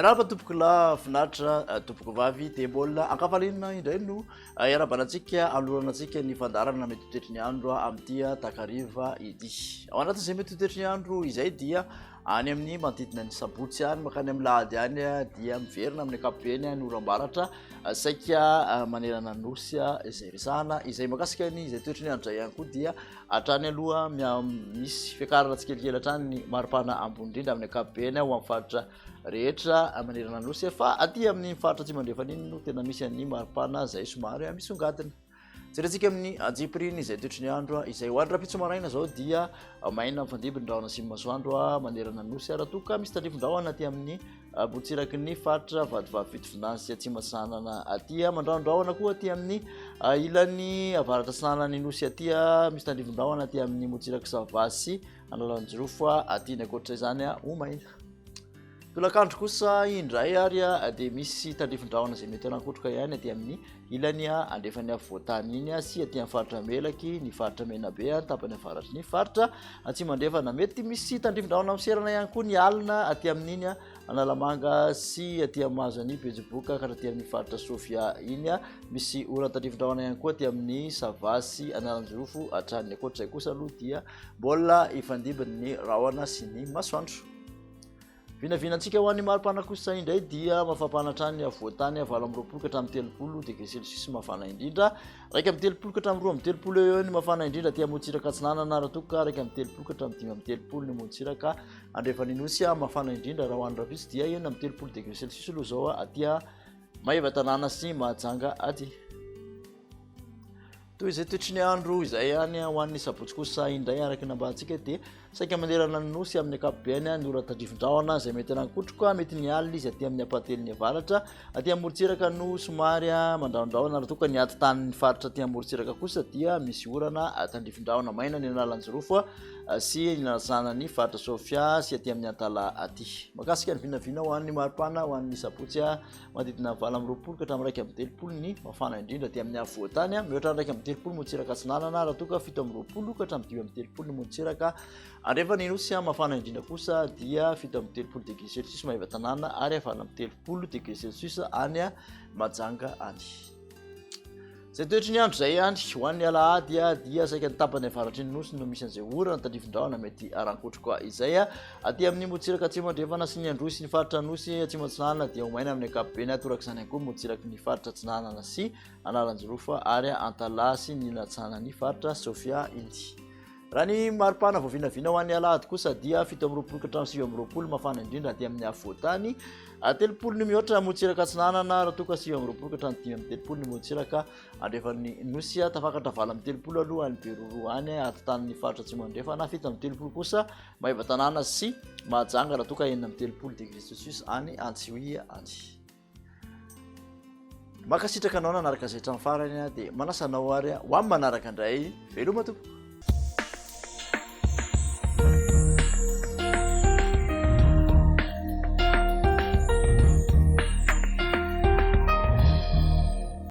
Miarahaba tompoko la finaritra tompoko vavy tembola ankafalinina indray no iarabanantsika aloranantsika ny fandarana mety toetry ny andro amin'ity takariva ity. Ao anatin'izay mety toetry ny andro izay dia any amin'ny manodidina ny sabotsy any makany amin'ny lahady any dia miverina amin'ny ankapobeny ny oram-baratra saika manerana nosy izay resahana izay makasika ny izay toetry ny andro izay ihany koa dia hatrany aloha misy fiakarana tsikelikely hatrany ny maripana ambony indrindra amin'ny ankapobeny ho amin'ny faritra rehetra manerana nosy fa aty amin'ny faritra tsy mandrefan'iny no tena misy an'ny maripana izay somary misongadina. Jerentsika amin'ny jipriny izay toetry ny andro izay hoandro rapitso maraina zao dia maina mifandimby ndraona sy masoandro manerana nosy aratoka misy tandrivon-drahona aty amin'ny botsiraky ny faritra vadivavy fitovinantsy Atsimasanana aty mandraondraona koa aty amin'ny ilany avaratra sanany nosy aty misy tandrivon-drahona aty amin'ny motsiraky Savasy Analanjirofo aty ny ankoatra izany ho maina. Tolakandro kosa indray ary dia misy tandrivon-drahona izay mety anankotroka ihany aty amin'ny ilany andrefany voatany iny sy aty amin'ny faritra Melaky ny faritra Menabe tapany avaratry ny faritra Atsimandrefana mety misy tandrivon-drahona miserana ihany koa ny alina aty amin'iny Analamanga sy aty amin'ny Mahazany Bejiboka ka aty amin'ny faritra Sofia iny misy oran-tandrivon-drahona ihany koa aty amin'ny Savasy Analanjirofo hatrany ankoatra izay kosa aloha dia mbola ifandimby rahona sy ny masoandro. Vinavinantsika ho an'ny maripana kosa indray dia mafapana hatrany voatany 8 ka hatramin'ny 30 degré celsius mafana indrindra, raika amin'ny 30 ka hatramin'ny 12 eo ny mafana indrindra aty Motsiraka Atsinanana Aratoka, raika amin'ny 30 ka hatramin'ny 5 ny Motsiraka Andrefanisy mafana indrindra raha hoandro rapitso dia eny amin'ny 30 degré celsius aloha zao aty Maivatanana sy Mahajanga aty. Toy izay toetry ny andro izay ihany ho an'ny sabotsy kosa indray araky nambahantsika dia saika manerana ny nosy amin'ny ankapobeny ny oran-tandrivon-drahona izay mety anankotroka mety ny alina izy aty amin'ny apately ny avaratra aty amin'ny Morontsiraka no somary mandraondraona raha toka ny atotanin'ny faritra aty amin'ny Morontsiraka kosa dia misy orana tandrivon-drahona maina ny Analanjirofo sy ny Natsanany faritra Sofia sy aty amin'ny Antala aty. Makasika ny vinavina ho an'ny maripana ho an'ny sabotsy manodidina 20 ka hatramin'ny 30 ny mafana indrindra aty amin'ny avoatany mihoatra ny 30 Motsiraka Atsinanana raha toka 7 ka hatramin'ny 30 ny Motsiraka Andrefany nosy mafana indrindra kosa dia 30 degré celsius Maivatanana ary afana amin'ny 30 degré celsius any Mahajanga any. Zay toetry ny andro zay ihany ho an'ny alahady dia saika ny tapany avaratry ny nosy no misy an'izay orana tandrivon-drahona mety arankotroka izay aty amin'ny Motsiraka Atsimandrefana sy ny Androsy ny faritra nosy Atsimatsinanana dia ho maina amin'ny ankapobeny torak'izany koa Motsiraky ny faritra Atsinanana sy Analanjirofo ary Antala sy ny Natsanany faritra Sofia iny. Raha ny maripana voavinavina ho an'ny alahady kosa dia 17 ka hatramin'ny 19 mafana indrindra aty amin'ny avoatany 30 ny mihoatra Motsiraka Atsinanana raha toka 19 ka hatramin'ny 30 ny Motsiraka Andrefany nosy tafakatra vala amin'ny 30 aloha any Beroro any atotanin'ny faritra Atsimandrefana 30 kosa Maivatanana sy Mahajanga raha toka 30 degré celsius any Antsihoia any. Makasitraka anao nanaraka izay hatramin'ny farany dia manasanao ary ho amin'ny manaraka indray veloma tompoko.